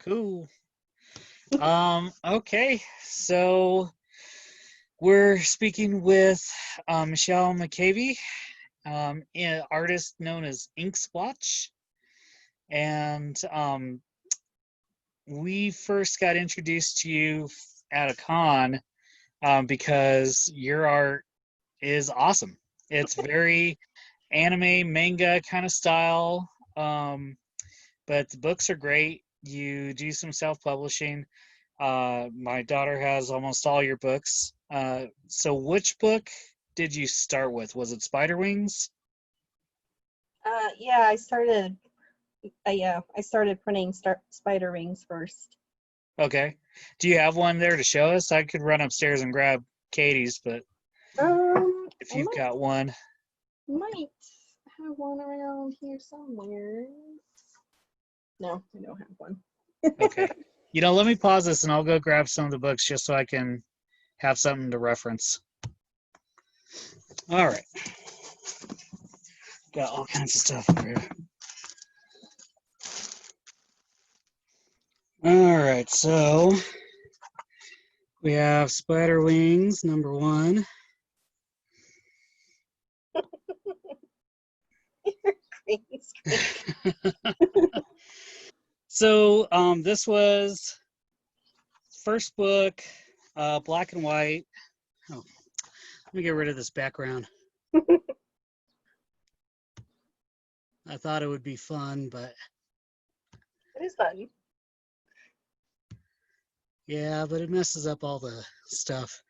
Cool. Okay, so we're speaking with Michelle McAveney, an artist known as Inksplotch, and we first got introduced to you at a con because your art is awesome. It's very anime, manga kind of style, but the books are great. You do some self-publishing. My daughter has almost all your books. So which book did you start with? Was it Spiderwings? Yeah, I started printing spiderwings first. Okay. Do you have one there to show us? I could run upstairs and grab Katie's, but if I you've got one. might have one around here somewhere. No, I don't have one. Okay. Let me pause this and I'll go grab some of the books just so I can have something to reference. All right. Got all kinds of stuff over here. All right, so we have Spiderwings, #1. So this was first book, black and white. Oh, let me get rid of this background. I thought it would be fun, but It is fun. yeah, but it messes up all the stuff.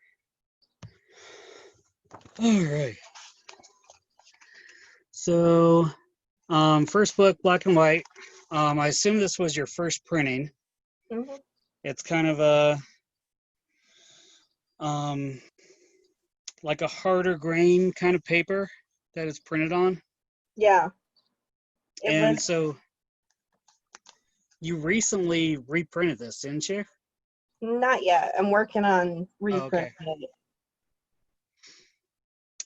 All right. So first book, black and white. I assume this was your first printing. Mm-hmm. It's kind of a like a harder grain kind of paper that it's printed on. Yeah. And so you recently reprinted this, didn't you? Not yet. I'm working on reprinting it.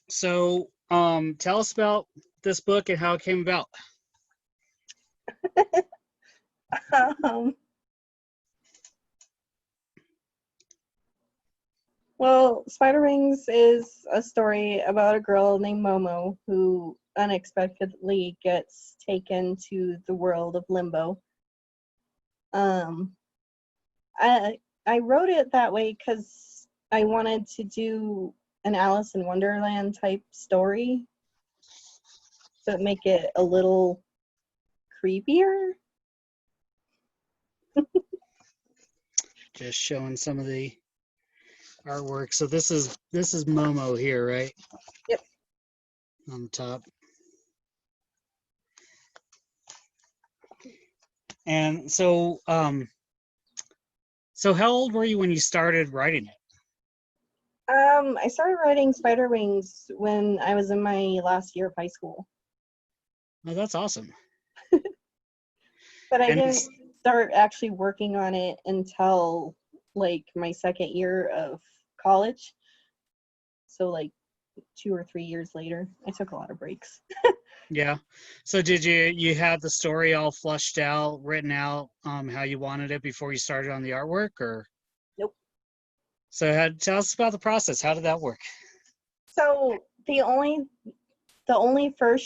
So tell us about this book and how it came about. Well, Spiderwings is a story about a girl named Momo who unexpectedly gets taken to the world of Limbo. I wrote it that way because I wanted to do an Alice in Wonderland type story, so it make it a little creepier. Just showing some of the artwork. So this is Momo here, right? Yep. On the top. And so so how old were you when you started writing it? I started writing Spiderwings when I was in my last year of high school. Oh, that's awesome. But I didn't start actually working on it until like my second year of college. So like 2 or 3 years later. I took a lot of breaks. Yeah. So did you had the story all flushed out, written out, how you wanted it before you started on the artwork, or? Nope. So tell us about the process. How did that work? So the only for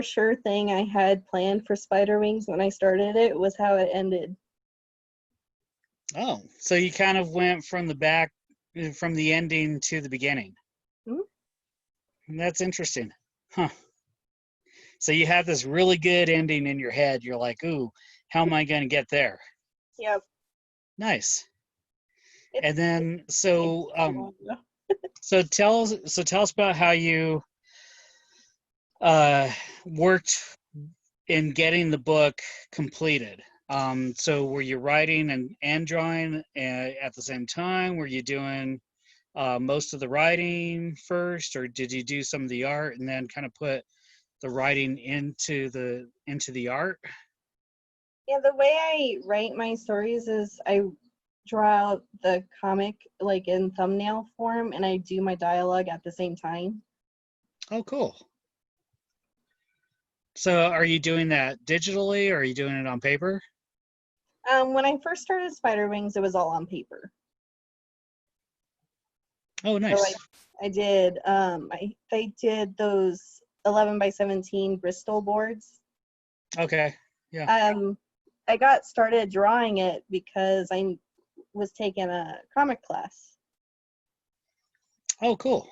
sure thing I had planned for Spiderwings when I started it was how it ended. Oh, so you kind of went from the ending to the beginning. Mm-hmm. That's interesting. Huh. So you had this really good ending in your head. You're like, ooh, how am I going to get there? Yep. Nice. And then, so tell us about how you worked in getting the book completed. So were you writing and drawing at the same time? Were you doing most of the writing first, or did you do some of the art and then kind of put the writing into the art? Yeah, the way I write my stories is I draw out the comic like in thumbnail form and I do my dialogue at the same time. Oh, cool. So are you doing that digitally or are you doing it on paper? When I first started Spiderwings, it was all on paper. Oh, So nice. I did they did those 11 by 17 Bristol boards. Okay. Yeah. I got started drawing it because I was taking a comic class, Oh, cool.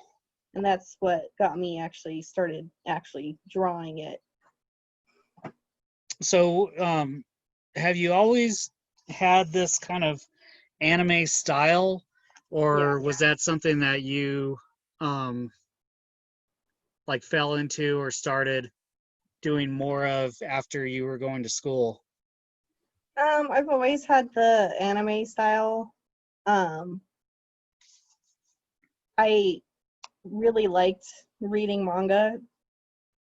and that's what got me started drawing it. So, have you always had this kind of anime style, Yeah. or was that something that you um, like fell into or started doing more of after you were going to school? I've always had the anime style. Um, I really liked reading manga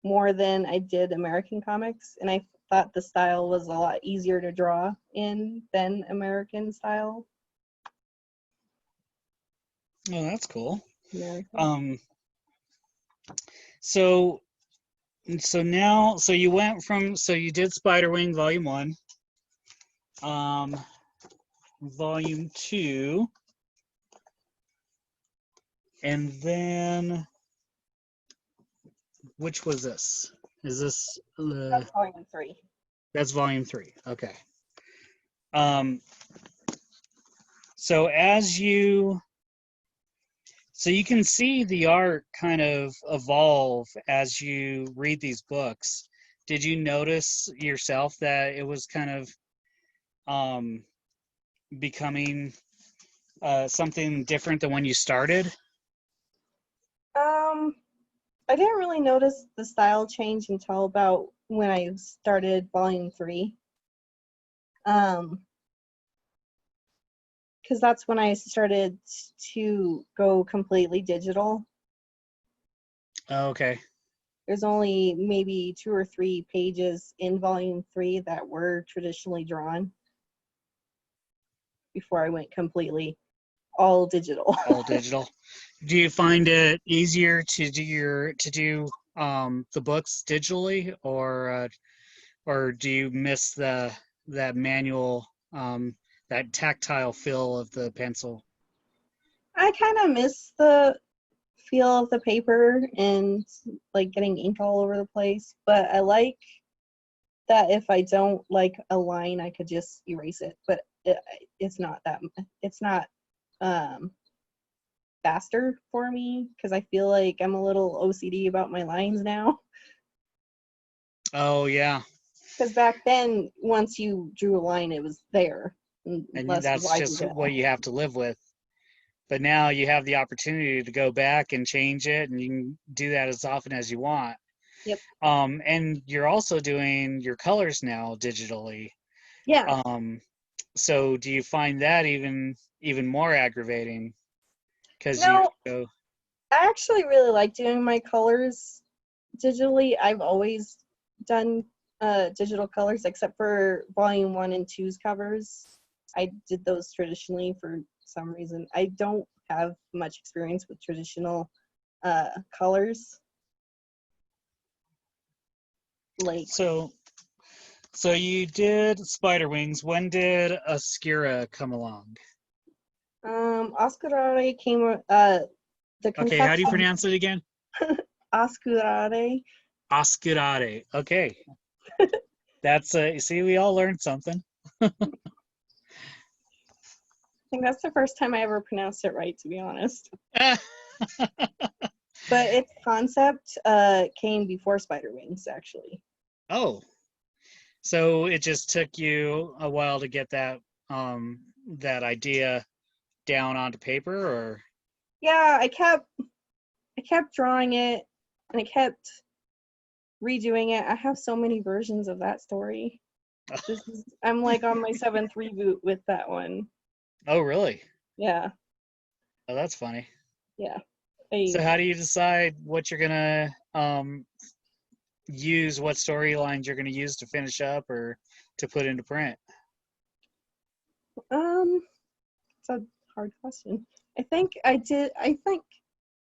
more than I did American comics, and I thought the style was a lot easier to draw in than American style. Oh, that's cool. American. Um, so so you went from so you did Spiderwing Volume 1, um, Volume 2, and then which was this? Is this That's volume 3. that's Volume 3? Okay. Um, so as you so you can see the art kind of evolve as you read these books. Did you notice yourself that it was kind of um, becoming something different than when you started? Um, I didn't really notice the style change until about when I started volume 3. Um, because that's when I started to go completely digital. Oh, okay. There's only maybe 2 or 3 pages in volume 3 that were traditionally drawn before I went completely all digital. All digital. Do you find it easier to do the books digitally, or do you miss the that manual that tactile feel of the pencil? I kind of miss the feel of the paper and like getting ink all over the place, but I like that if I don't like a line, I could just erase it. But it's not that it's not um, faster for me because I feel like I'm a little OCD about my lines now. Oh yeah, Because back then, once you drew a line, it was there, and unless you that's widened just it. what you have to live with. But now you have the opportunity to go back and change it, and you can do that as often as you want. Yep. And you're also doing your colors now digitally. Yeah. Um, so do you find that even more aggravating because you No, go, I actually really like doing my colors digitally. I've always done digital colors except for volume 1 and two's covers. I did those traditionally for some reason. I don't have much experience with traditional colors. Like, so so you did Spiderwings. When did Oscura come along? Oscurare came, the Okay, how do you conception, pronounce it again? Oscurare. Oscurare. Okay, that's you see, we all learned something. I think that's the first time I ever pronounced it right, to be honest. But its concept came before Spiderwings, actually. Oh, so it just took you a while to get that idea down onto paper, or Yeah, I kept drawing it, and I kept redoing it. I have so many versions of that story. I'm like on my 7th reboot with that one. oh really? Yeah, Oh, that's funny. yeah. So I how do you decide what you're gonna use, what storylines you're gonna use to finish up or to put into print? um it's a hard question. I think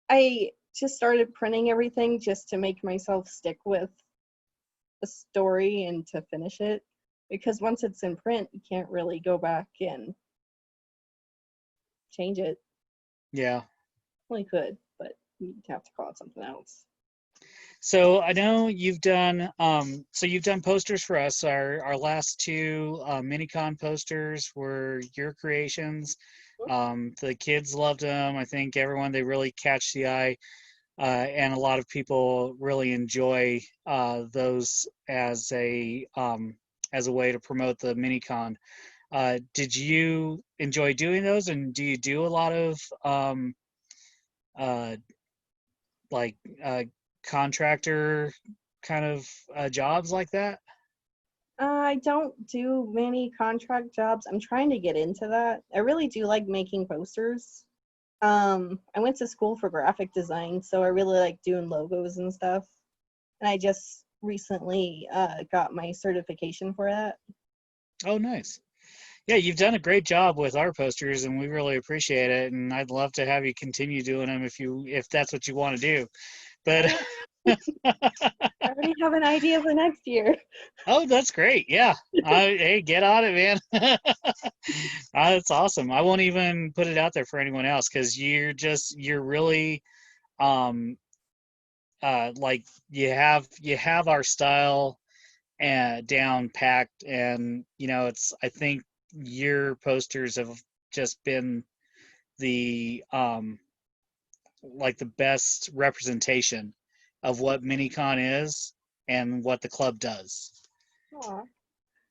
I just started printing everything just to make myself stick with a story and to finish it, because once it's in print, you can't really go back and change it. Yeah. Well, you could, but you'd have to call it something else. So I know you've done posters for us. Our last two minicon posters were your creations. The kids loved them. I think everyone, they really catch the eye, and a lot of people really enjoy those as a way to promote the minicon. Did you enjoy doing those, and do you do a lot of uh, like contractor kind of jobs like that? I don't do many contract jobs. I'm trying to get into that. I really do like making posters. I went to school for graphic design, so I really like doing logos and stuff. And I just recently got my certification for that. Oh, nice. Yeah, you've done a great job with our posters, and we really appreciate it. And I'd love to have you continue doing them if that's what you want to do. But I already have an idea for next year. oh, that's great. Yeah. Hey, get on it, man. That's awesome. I won't even put it out there for anyone else because you're really like you have our style and down packed, and I think your posters have just been the like the best representation of what minicon is and what the club does. Aw.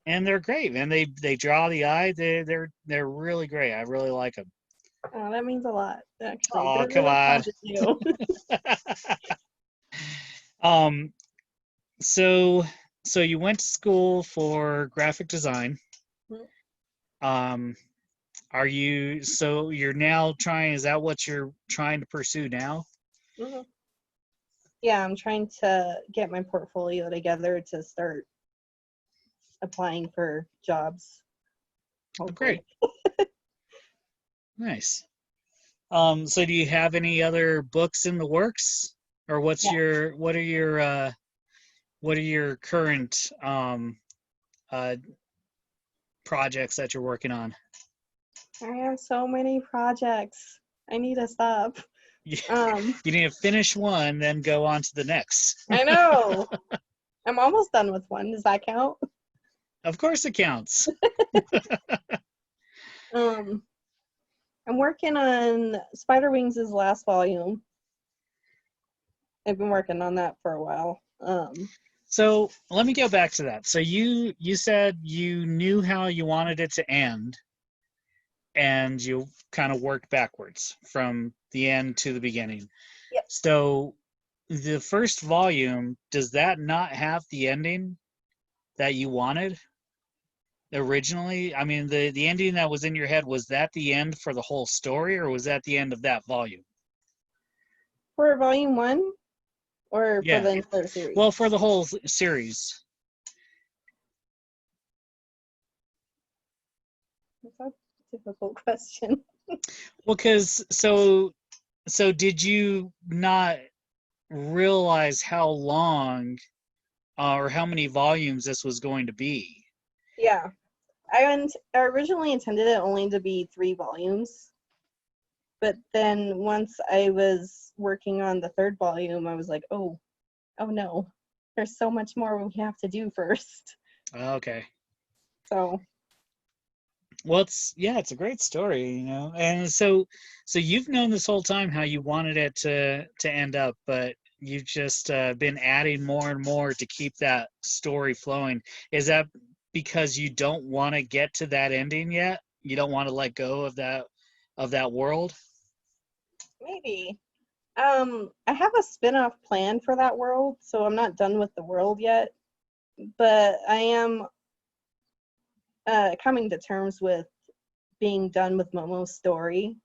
And they're great, man. They draw the eye. They're really great. I really like them. Oh, that means a lot, actually. Oh, They're come really on. fun to do. um so so you went to school for graphic design. um you're now trying, is that what you're trying to pursue now? Mhm. Yeah, I'm trying to get my portfolio together to start applying for jobs, Oh, great. hopefully. Nice. So do you have any other books in the works, or Yeah, what are your current uh projects that you're working on? I have so many projects. I need to stop. You, Um, you need to finish one, then go on to the next. I know. I'm almost done with one. Does that count? Of course it counts. Um, I'm working on Spiderwings' last volume. I've been working on that for a while. So let me go back to that. So you said you knew how you wanted it to end, and you kind of worked backwards from the end to the beginning. Yep. So the first volume, does that not have the ending that you wanted originally? I mean, the ending that was in your head, was that the end for the whole story, or was that the end of that volume? For volume 1 or for Yeah. the entire series? Well, for the whole series. That's a difficult question. Well, because so did you not realize how long or how many volumes this was going to be? Yeah. I originally intended it only to be 3 volumes. But then once I was working on the 3rd volume, I was like, oh no, there's so much more we have to do first. Okay. So, Well, it's a great story, and so you've known this whole time how you wanted it to end up, but you've just been adding more and more to keep that story flowing. Is that because you don't want to get to that ending yet? You don't want to let go of that world? maybe. I have a spin-off plan for that world, so I'm not done with the world yet. But I am coming to terms with being done with Momo's story.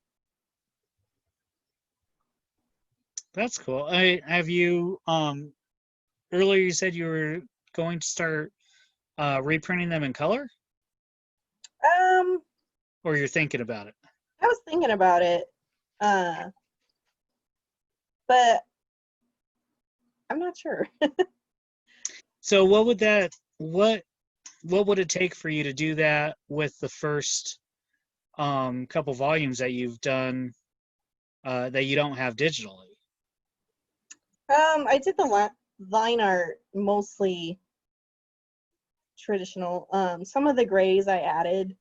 That's cool. Have you earlier you said you were going to start reprinting them in color, Um, or you're thinking about it? I was thinking about it, uh, but I'm not sure. So what would it take for you to do that with the first couple volumes that you've done that you don't have digitally? I did the line art mostly traditional. Some of the grays I added.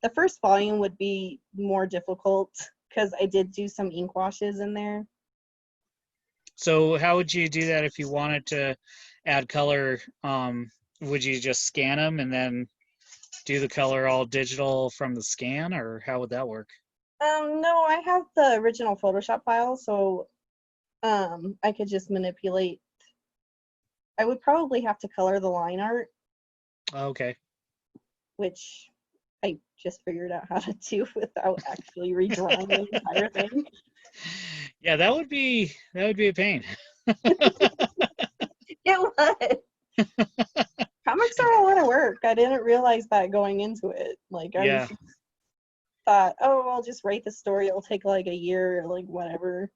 The first volume would be more difficult because I did do some ink washes in there. So how would you do that if you wanted to add color? Would you just scan them and then do the color all digital from the scan, or how would that work? No, I have the original Photoshop file, so I could just manipulate. I would probably have to color the line art, Okay. which I just figured out how to do without actually redrawing the entire thing. Yeah, that would be a pain. It was. Comics are a lot of work. I didn't realize that going into it. Like I Yeah. was thought, oh, I'll just write the story. It'll take like a year, or like whatever.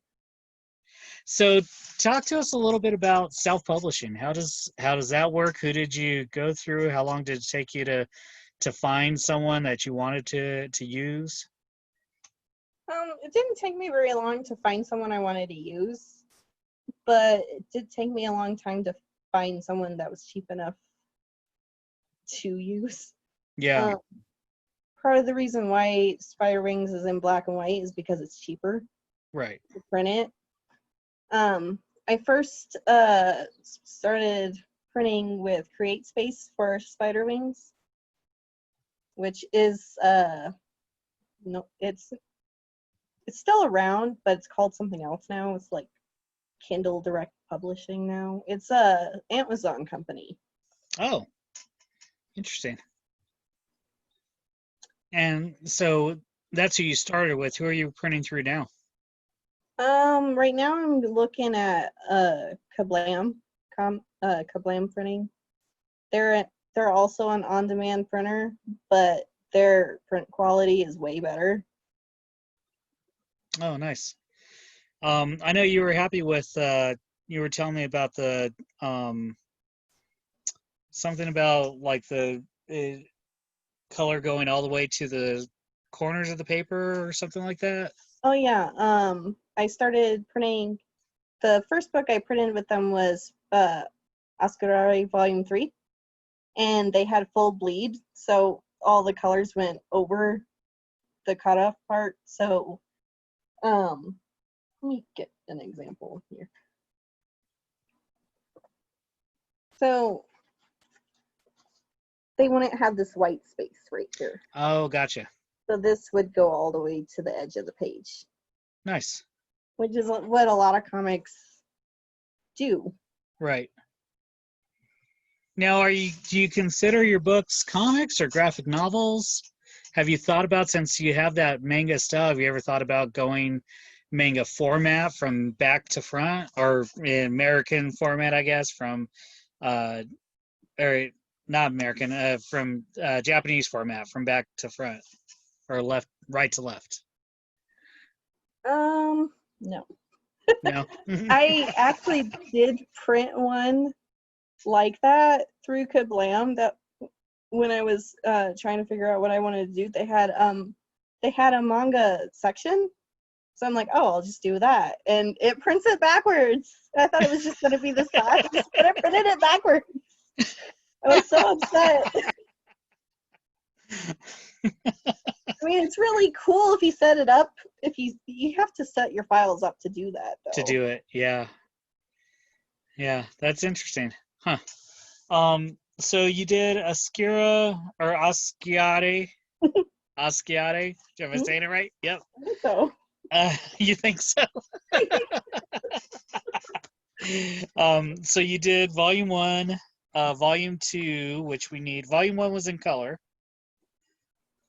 So talk to us a little bit about self-publishing. How does that work? Who did you go through? How long did it take you to find someone that you wanted to use? It didn't take me very long to find someone I wanted to use, but it did take me a long time to find someone that was cheap enough to use. Yeah. Part of the reason why Spiderwings is in black and white is because it's cheaper Right. to print it. I first started printing with Create Space for Spiderwings, which is no, it's still around, but it's called something else now. It's like Kindle Direct Publishing now. It's a Amazon company. Oh, interesting. And so that's who you started with. Who are you printing through now? Right now I'm looking at Kablam, Kablam printing. They're also an on-demand printer, but their print quality is way better. Oh, nice. I know you were happy with you were telling me about the something about like the color going all the way to the corners of the paper or something like that. Oh yeah, I started printing. The first book I printed with them was Oscarare Volume 3, and they had full bleed, so all the colors went over the cutoff part. So let me get an example here. So they wouldn't have this white space right here. Oh, gotcha. So this would go all the way to the edge of the page, Nice. which is what a lot of comics do. Right. Now, do you consider your books comics or graphic novels? Have you thought about, since you have that manga style, have you ever thought about going manga format from back to front, or in American format, I guess, from or not American, from Japanese format from back to front, or right to left? No. No. I actually did print one like that through Kablam. That when I was trying to figure out what I wanted to do, they had a manga section. So I'm like, oh, I'll just do that, and it prints it backwards. I thought it was just gonna be the size, but it printed it backwards. I was so upset. I mean, it's really cool if you set it up. If you have to set your files up to do that, though. To do it, yeah. Yeah, that's interesting. Huh. So you did Ascura or Asciate? Asciate? Am I saying it right? Yep. I think so. You think so? So you did volume 1, volume 2, which we need. Volume 1 was in color.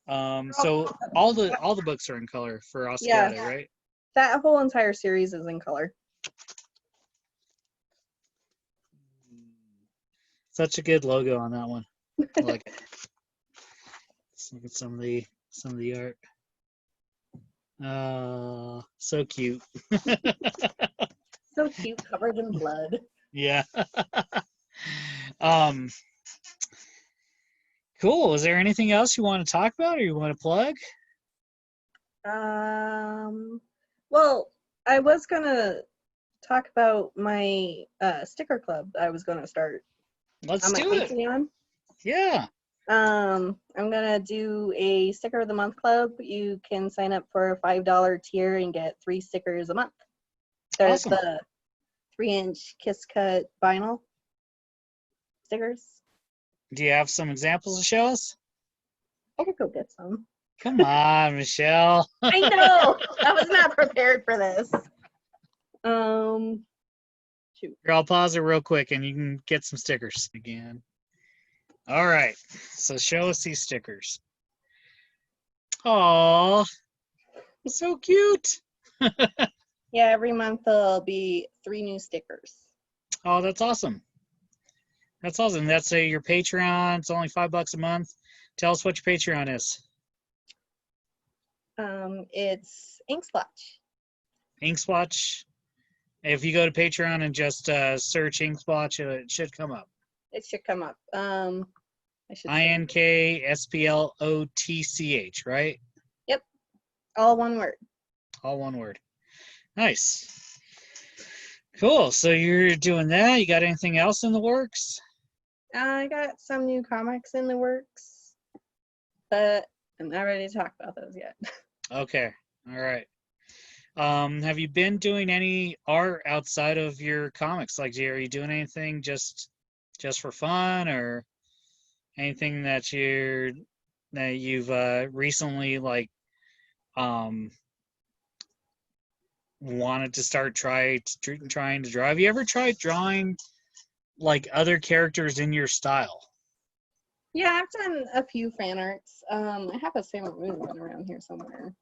So all the books are in color for Asciate, Yeah. right? That whole entire series is in color. Such a good logo on that one. I like it. Let's look at some of the art. So cute. So cute, covered in blood. Yeah. Um, cool. Is there anything else you want to talk about or you want to plug? Well, I was gonna talk about my sticker club I was gonna start Let's on my do it. Patreon. Yeah. I'm gonna do a sticker of the month club. You can sign up for a $5 tier and get 3 stickers a month. There's Awesome. the 3-inch Kiss Cut vinyl stickers. Do you have some examples to show us? I could go get some. Come on, Michelle. I know. I was not prepared for this. Shoot. Here, I'll pause it real quick and you can get some stickers again. All right. So show us these stickers. Aw, so cute. Yeah, every month there'll be 3 new stickers. Oh, that's awesome. That's awesome. That's your Patreon. It's only $5 a month. Tell us what your Patreon is. It's Inksplotch. Inksplotch. If you go to Patreon and just search Inksplotch, it should come up. It should come up. I should INKSPLOTCH, right? Yep. All one word. All one word. Nice. Cool. So you're doing that. You got anything else in the works? I got some new comics in the works, but I'm not ready to talk about those yet. Okay. All right. Have you been doing any art outside of your comics? Like, are you doing anything just for fun, or anything that you've recently wanted to start trying to draw? Have you ever tried drawing like other characters in your style? Yeah, I've done a few fan arts. I have a Sailor Moon one around here somewhere.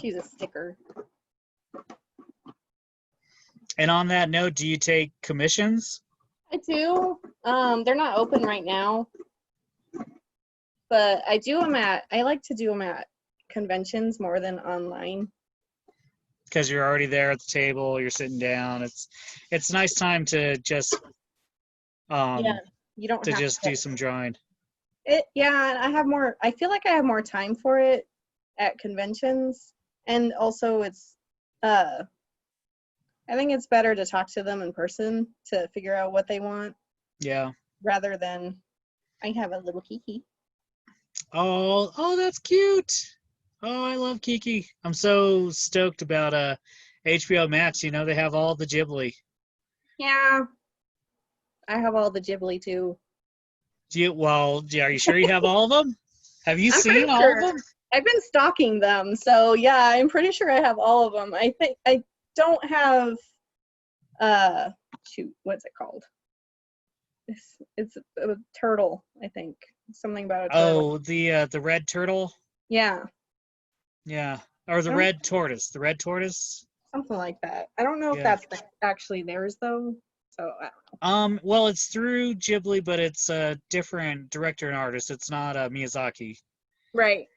She's a sticker. And on that note, do you take commissions? I do. They're not open right now, but I like to do them at conventions more than online. Because you're already there at the table, you're sitting down. It's a nice time to just Yeah, you don't have to do some drawing. I feel like I have more time for it at conventions, and also I think it's better to talk to them in person to figure out what they want. Yeah. Rather than I have a little Kiki. Oh, that's cute. Oh, I love Kiki. I'm so stoked about HBO Max. You know, they have all the Ghibli. Yeah. I have all the Ghibli too. Are you sure you have all of them? Have you I'm seen all sure. of them? I've been stalking them, so yeah, I'm pretty sure I have all of them. I think I don't have what's it called? It's a turtle, I think. Something about a turtle. Oh, the red turtle? Yeah. Yeah. Or the red tortoise. The red tortoise? Something like that. I don't know if that's actually theirs though. So I don't know. Well, it's through Ghibli, but it's a different director and artist. It's not Miyazaki. Right.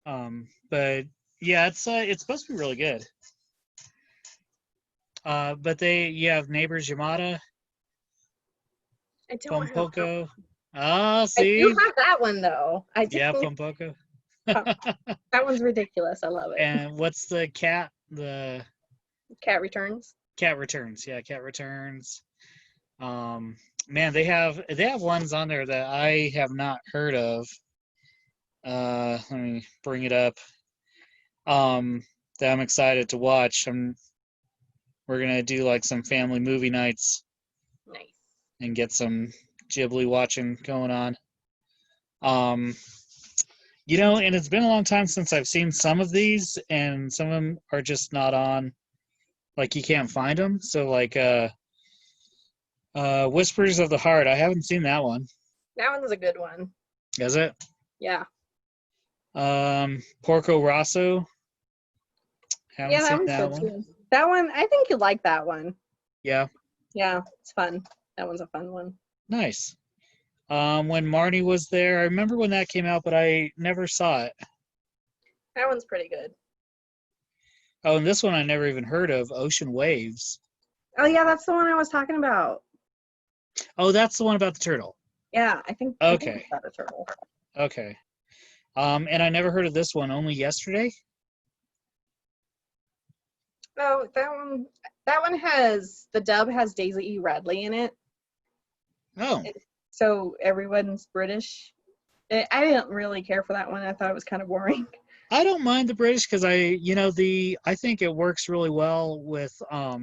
But yeah, it's supposed to be really good. But you have Neighbors Yamada, I don't Pompoko. see. I do See? have that one though. Yeah, Pompoko. That one's ridiculous. I love it. And what's the cat? The Cat Returns. Cat Returns. Yeah, Cat Returns. Man, they have ones on there that I have not heard of. Let me bring it up. That I'm excited to watch. We're gonna do like some family movie nights. Nice. And get some Ghibli watching going on. You know, and it's been a long time since I've seen some of these, and some of them are just not on. Like, you can't find them. So, like, Whispers of the Heart, I haven't seen that one. That one's a good one. Is it? Yeah. Porco Rosso. Haven't seen that one. Too. That one, I think you like that one. Yeah. Yeah, it's fun. That one's a fun one. Nice. When Marnie was there, I remember when that came out, but I never saw it. That one's pretty good. Oh, and this one I never even heard of, Ocean Waves. Oh yeah, that's the one I was talking about. Oh, that's the one about the turtle. Yeah, I think Okay. it's about a turtle. Okay. And I never heard of this one, only yesterday. Oh, that one has the dub has Daisy E. Radley in it. Oh, So everyone's British. I didn't really care for that one. I thought it was kind of boring. I don't mind the British because I think it works really well with uh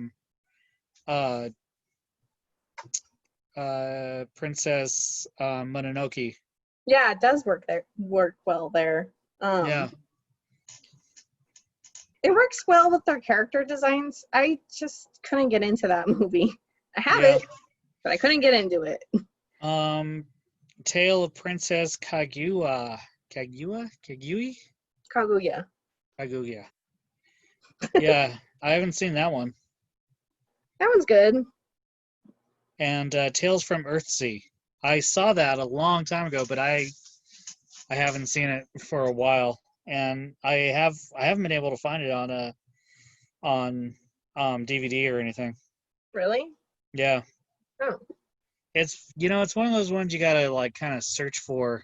Princess Mononoke. Yeah, it does work well there. Yeah. It works well with their character designs. I just couldn't get into that movie. I have Yeah. it, but I couldn't get into it. Tale of Princess Kagui? Kaguya. Kaguya. Yeah, I haven't seen that one. That one's good. And Tales from Earthsea. I saw that a long time ago, but I haven't seen it for a while, and I haven't been able to find it on DVD or anything. Really? Yeah, Oh. it's one of those ones you gotta like kind of search for.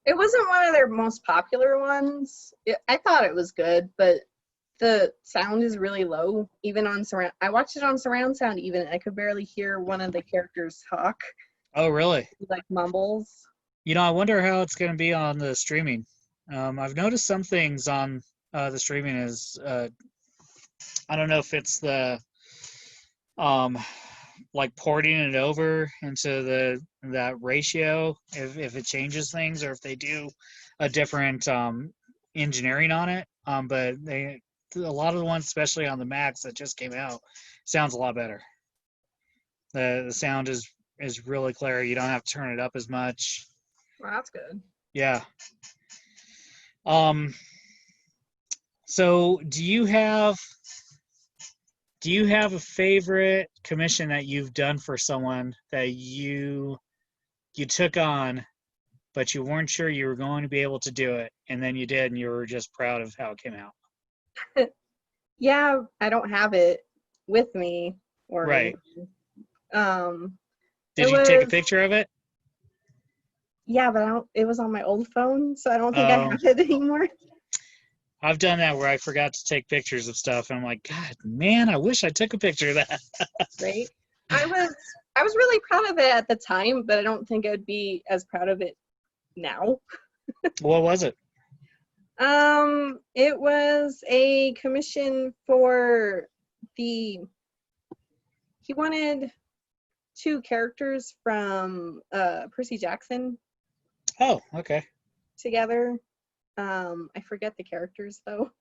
It wasn't one of their most popular ones. I thought it was good, but the sound is really low, even on surround. I watched it on surround sound, even. I could barely hear one of the characters talk. Oh, really? He, like, mumbles. I wonder how it's gonna be on the streaming. I've noticed some things on the streaming is I don't know if it's the like porting it over into that ratio, if it changes things or if they do a different engineering on it. But a lot of the ones, especially on the Macs that just came out, sounds a lot better. The sound is really clear. You don't have to turn it up as much. Well, that's good. Yeah. So do you have a favorite commission that you've done for someone that you took on, but you weren't sure you were going to be able to do it, and then you did, and you were just proud of how it came out? Yeah, I don't have it with me or Right. anything. Did you take a picture of it? Yeah, but it was on my old phone, so I don't think I Oh, have it anymore. I've done that where I forgot to take pictures of stuff, and I'm like, God, man, I wish I took a picture of that. Right? I was really proud of it at the time, but I don't think I'd be as proud of it now. What was it? It was a commission for he wanted 2 characters from Percy Jackson Oh, okay. together. I forget the characters though.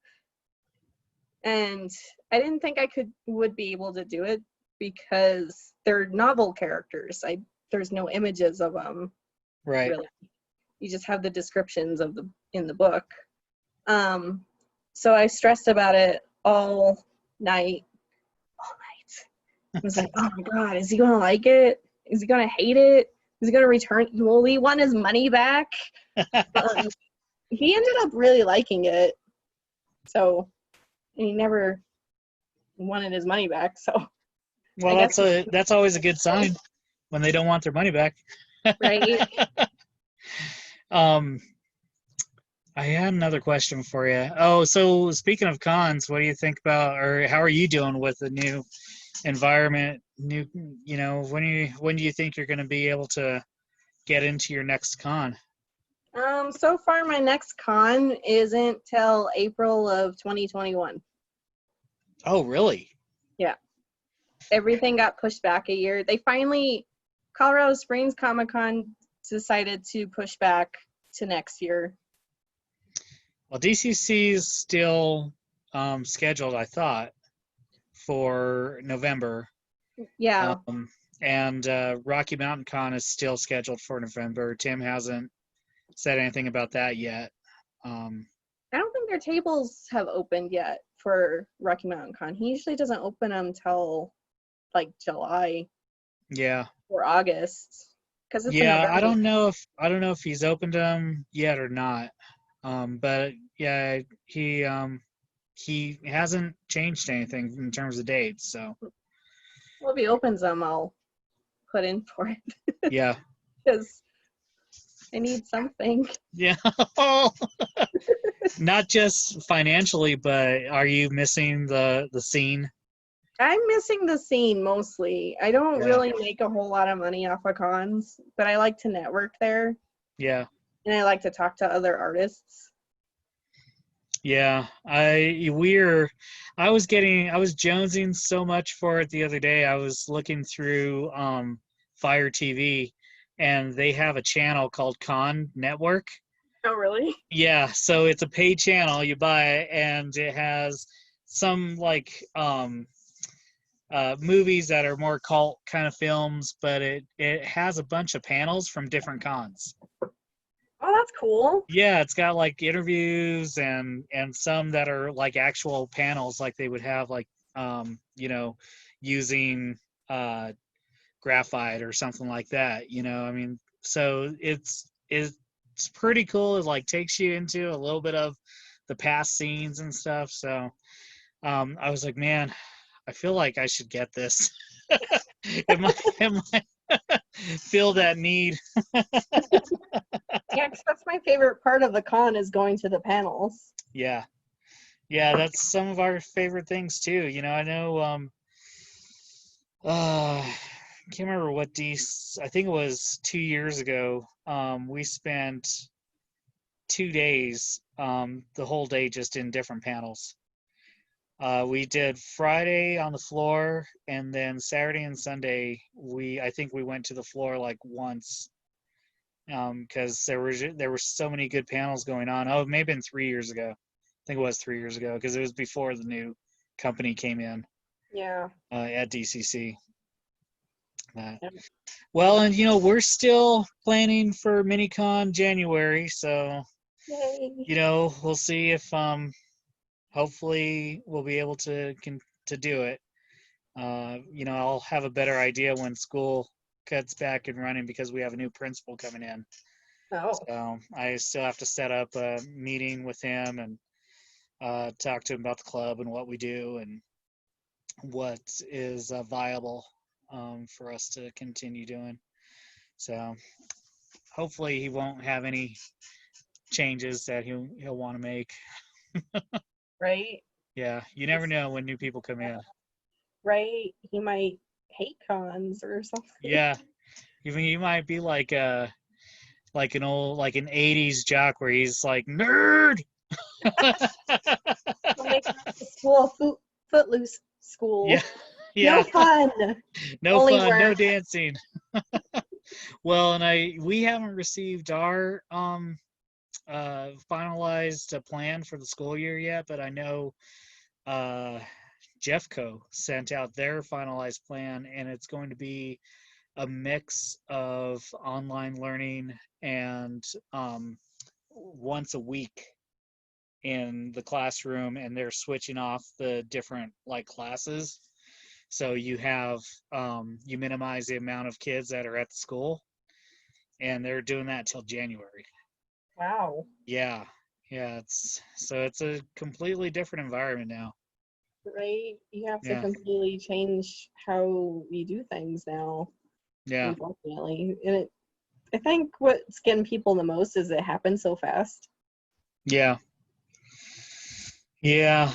And I didn't think I would be able to do it because they're novel characters. There's no images of them. Right. Really. You just have the descriptions in the book. So I stressed about it all night. I was like, oh my God, is he gonna like it? Is he gonna hate it? Is he gonna return? Will he want his money back? He ended up really liking it. So, and he never wanted his money back. So, Well, that's always a good sign when they don't want their money back. right. I had another question for you. Oh, so speaking of cons, what do you think about, or how are you doing with the new environment? When do you think you're going to be able to get into your next con? So far, my next con isn't till April of 2021. Oh, really? Yeah. Everything got pushed back a year. Colorado Springs Comic-Con decided to push back to next year. Well, DCC is still scheduled, I thought, for November. Yeah. And Rocky Mountain Con is still scheduled for November. Tim hasn't said anything about that yet. I don't think their tables have opened yet for Rocky Mountain Con. He usually doesn't open them till like July. Yeah. Or August. Because it's I don't know if he's opened them yet or not. But yeah, he he hasn't changed anything in terms of dates. So Well, if he opens them, I'll put in for it yeah, because I need something. yeah. Not just financially, but are you missing the scene? I'm missing the scene mostly. I don't Yeah, really make a whole lot of money off of cons, but I like to network there yeah, and I like to talk to other artists. yeah. I was jonesing so much for it the other day. I was looking through Fire TV, and they have a channel called Con Network. Oh, really? Yeah, so it's a paid channel. You buy it, and it has some like movies that are more cult kind of films, but it has a bunch of panels from different cons. Oh, that's cool. Yeah, it's got like interviews and some that are like actual panels, like they would have like you know, using uh graphite or something like that. You know, I mean, so it's pretty cool. It like takes you into a little bit of the past scenes and stuff. So I was like, man, I feel like I should get this. it might feel that need. Yeah, 'cause that's my favorite part of the con is going to the panels. Yeah, yeah, that's some of our favorite things too. You know, I know. I can't remember what I think it was 2 years ago. We spent 2 days, the whole day just in different panels. We did Friday on the floor, and then Saturday and Sunday I think we went to the floor like once, because there were so many good panels going on. Oh, it may have been 3 years ago. I think it was 3 years ago because it was before the new company came in Yeah. at DCC. Yeah. Well, and you know, we're still planning for MiniCon January, so Yay. you know, we'll see if hopefully we'll be able to do it. You know, I'll have a better idea when school cuts back and running because we have a new principal coming in. Oh. So I still have to set up a meeting with him and talk to him about the club and what we do and what is viable for us to continue doing. So hopefully he won't have any changes that he'll want to make. Right? Yeah, you never know when new people come in. Right? He might hate cons or something. Yeah, even you might be like an 80s jock where he's like nerd. He'll make the school footloose school. Yeah, No yeah, fun. no Only fun, no work. dancing. Well, and we haven't received our finalized plan for the school year yet, but I know uh Jeffco sent out their finalized plan, and it's going to be a mix of online learning and once a week in the classroom, and they're switching off the different like classes. So you minimize the amount of kids that are at the school, and they're doing that till January. Wow. Yeah, yeah, it's a completely different environment now. Right? You have to Yeah, completely change how you do things now, yeah, unfortunately. And I think what's getting people the most is it happens so fast. yeah, yeah.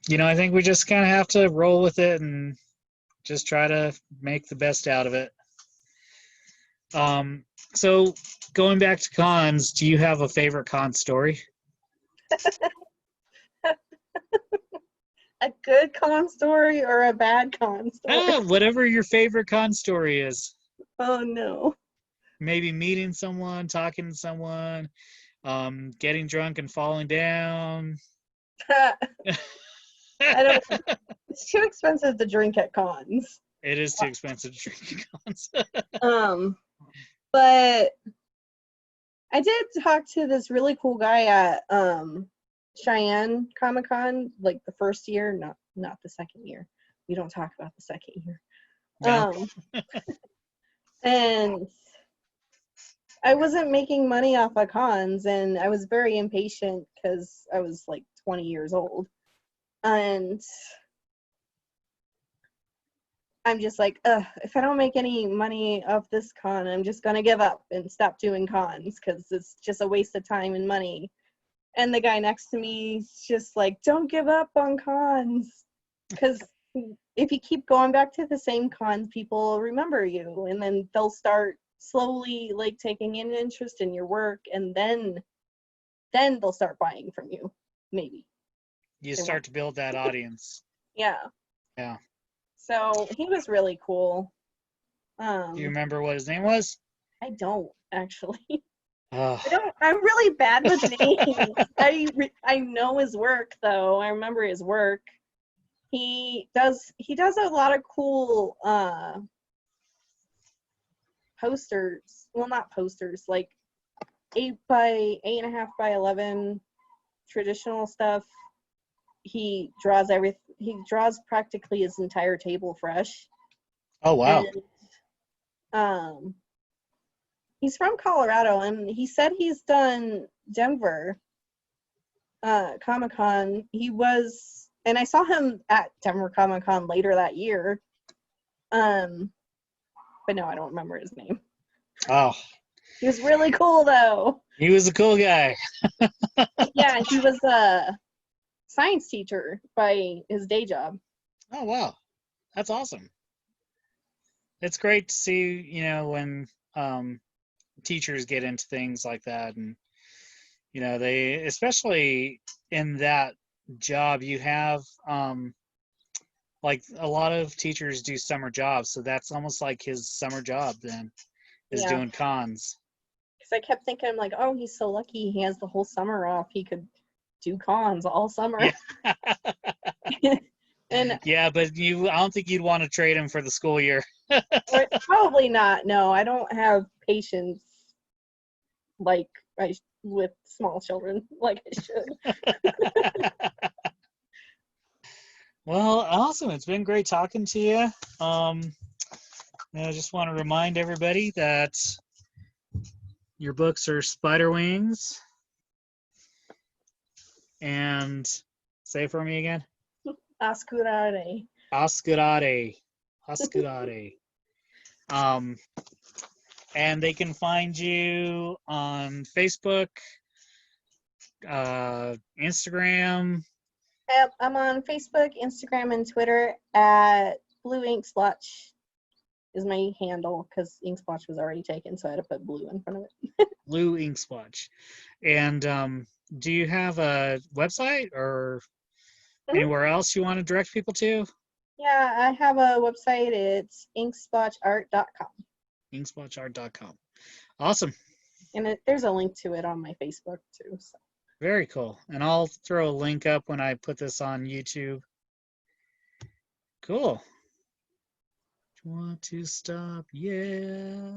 You know, I think we just kind of have to roll with it and just try to make the best out of it. So going back to cons, do you have a favorite con story? A good con story or a bad con story? Whatever your favorite con story is. Oh no. Maybe meeting someone, talking to someone, getting drunk and falling down. I don't. It's too expensive to drink at cons. It is too expensive to drink at cons. But I did talk to this really cool guy at Cheyenne Comic Con, like the first year, not the second year. We don't talk about the second year. No. And I wasn't making money off of cons, and I was very impatient because I was like 20 years old. And I'm just like, if I don't make any money off this con, I'm just going to give up and stop doing cons because it's just a waste of time and money. And the guy next to me is just like, don't give up on cons. Because if you keep going back to the same cons, people remember you. And then they'll start slowly like taking an interest in your work. And then they'll start buying from you, maybe. You start to build that audience. Yeah. Yeah. So he was really cool. Do you remember what his name was? I don't actually. Oh. I'm really bad with names. I know his work though. I remember his work. He does a lot of cool posters. Well, not posters, like 8 by 8.5 by 11 traditional stuff. He draws practically his entire table fresh. Oh wow. And he's from Colorado, and he said he's done Denver Comic-Con. And I saw him at Denver Comic-Con later that year. But no, I don't remember his name. Oh. He was really cool though. He was a cool guy. Yeah, he was a science teacher by his day job. Oh wow. That's awesome. It's great to see, when teachers get into things like that, and they, especially in that job, you have like a lot of teachers do summer jobs, so that's almost like his summer job then, is doing cons. Because I kept thinking, I'm like, oh, he's so lucky he has the whole summer off. He could do cons all summer. Yeah. And yeah, but I don't think you'd want to trade him for the school year. Probably not. No, I don't have patience like with small children like I should. Well, awesome. It's been great talking to you. I just want to remind everybody that your books are Spiderwings. And say it for me again. Oscurare. Oscurare. Oscurare. And they can find you on Facebook, Instagram. I'm on Facebook, Instagram, and Twitter at Blue Inksplotch is my handle because Inksplotch was already taken, so I had to put blue in front of it. Blue Inksplotch. And do you have a website or anywhere else you want to direct people to? Yeah, I have a website. It's inksplotchart.com. Inksplotchart.com. Awesome. And there's a link to it on my Facebook too. So. Very cool. And I'll throw a link up when I put this on YouTube. Cool. Want to stop? Yeah.